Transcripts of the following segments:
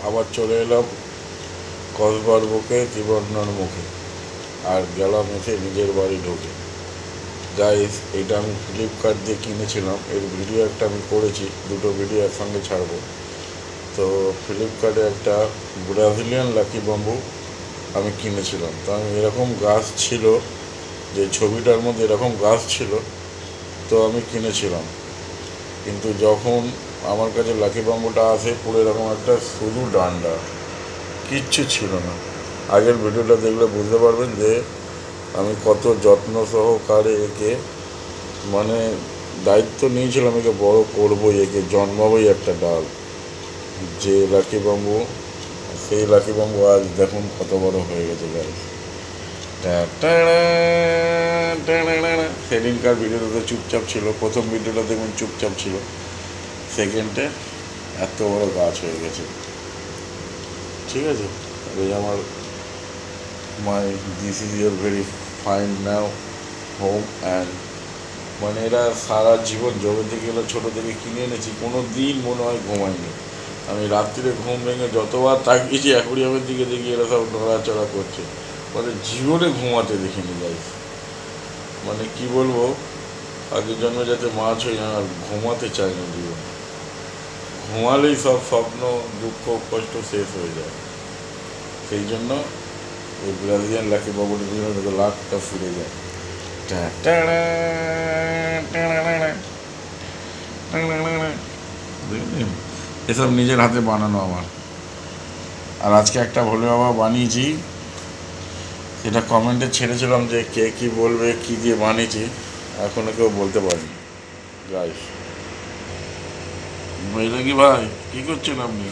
আবার চলে এলাম কসবার বুকে ত্রিবর্ণর মুখে, আর গেলাম এসে নিজের বাড়ি ঢুকে। গাইস, এটা আমি ফ্লিপকার্ট দিয়ে কিনেছিলাম, এর ভিডিও একটা আমি করেছি, দুটো ভিডিও একসঙ্গে ছাড়বো। তো ফ্লিপকার্টে একটা ব্রাজিলিয়ান লাকি বাম্বু আমি কিনেছিলাম। তো আমি এরকম গাছ ছিল, যে ছবিটার মধ্যে এরকম গাছ ছিল, তো আমি কিনেছিলাম। কিন্তু যখন আমার কাছে লাকি বাম্বুটা আসে, পুরো এরকম একটা শুধু ডান্ডা, কিচ্ছু ছিল না। আগের ভিডিওটা দেখলে বুঝতে পারবেন যে আমি কত যত্ন সহকারে একে মানে দায়িত্ব নিয়েছিলাম, একে বড় করবোই, একে জন্মাবোই একটা ডাল। যে লাকি বাম্বু, সেই লাকি বাম্বু আজ দেখুন কত বড় হয়ে গেছে গাইস। সেদিনকার ভিডিওটা তো চুপচাপ ছিল, প্রথম ভিডিওটা দেখুন চুপচাপ ছিল, সেকেন্ডে এত বড় গাছ হয়ে গেছে। ঠিক আছে, এই আমার মাই this is your very fine now home and মানে এরা সারা জীবন জবে থেকে এরা ছোটো থেকে কিনে এনেছি, কোনো দিন মনে হয় ঘুমায়নি। আমি রাত্রিরে ঘুম ভেঙে যতবার তাকিয়েছি অ্যাকুরিয়ামের দিকে দেখি এরা সব নড়াচড়া করছে, মানে জীবনে ঘুমাতে দেখিনি গাইস। মানে কি বলবো, আগের জন্মে যাতে মাছ হই, আর ঘুমাতে চাই না জীবনে। ঘুমালেই সব স্বপ্ন দুঃখ কষ্ট শেষ হয়ে যায়। সেই জন্য এই ব্রাজিলিয়ান লাকি বাবুর জন্য লাখটা ফিরে যায়। এসব নিজের হাতে বানানো আমার। আর আজকে একটা ভোলে বাবা বানিয়েছি, সেটা কমেন্টে ছেড়েছিলাম যে কে কী বলবে, কী দিয়ে বানিয়েছি, এখনও কেউ বলতে পারেনি গাইস। কি ভাই, কী করছেন আপনি?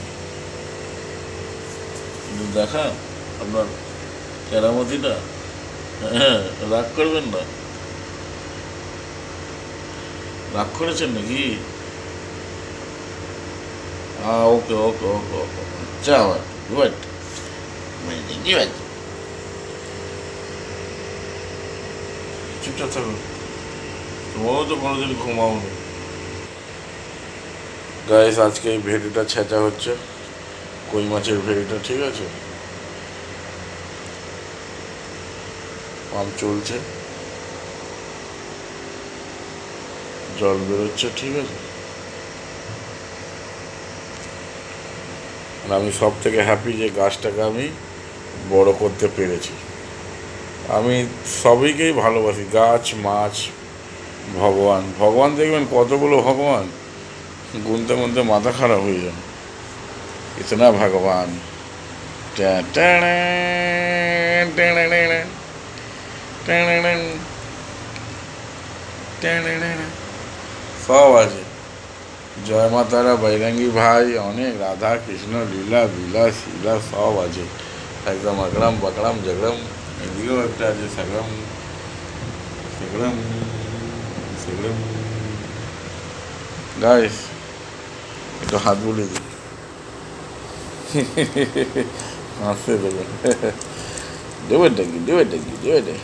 দেখা আপনার কেরামতিটা, হ্যাঁ, রাগ করবেন না। রাগ করেছেন নাকি? ওকে ওকে ওকে ওকে, চাও গুড, কি আছে, চুপচাপ থাকুন, তোমারও তো কোনোদিন ঘুমাওনি। গাইস, আজকে এই ভেড়িটা ছেঁচা হচ্ছে, কই মাছের ভেড়িটা, ঠিক আছে। পাম্প চলছে, জল বেরোচ্ছে, ঠিক আছে। আর আমি সব থেকে হ্যাপি যে গাছটাকে আমি বড় করতে পেরেছি। আমি সবাইকেই ভালোবাসি, গাছ, মাছ, ভগবান। ভগবান দেখবেন কতগুলো ভগবান, গুনতে গুনতে মাথা খারাপ হয়ে যান, ইতনা ভগবান। সব আছে, জয় মা তারা, বৈরাঙ্গি ভাই, অনেক রাধা কৃষ্ণ লীলা বিলা শিলা সব আছে, একদম আগড়াম বাকড়াম ঝগড়াম, এদিকেও একটা আছে সাগরম সেগড়ম সেগড়ম। গাইস, একটু হাত বুলিয়ে দিই, হাসতে দেবেন, দেবেন নাকি, দেবেন নাকি, দেবেন।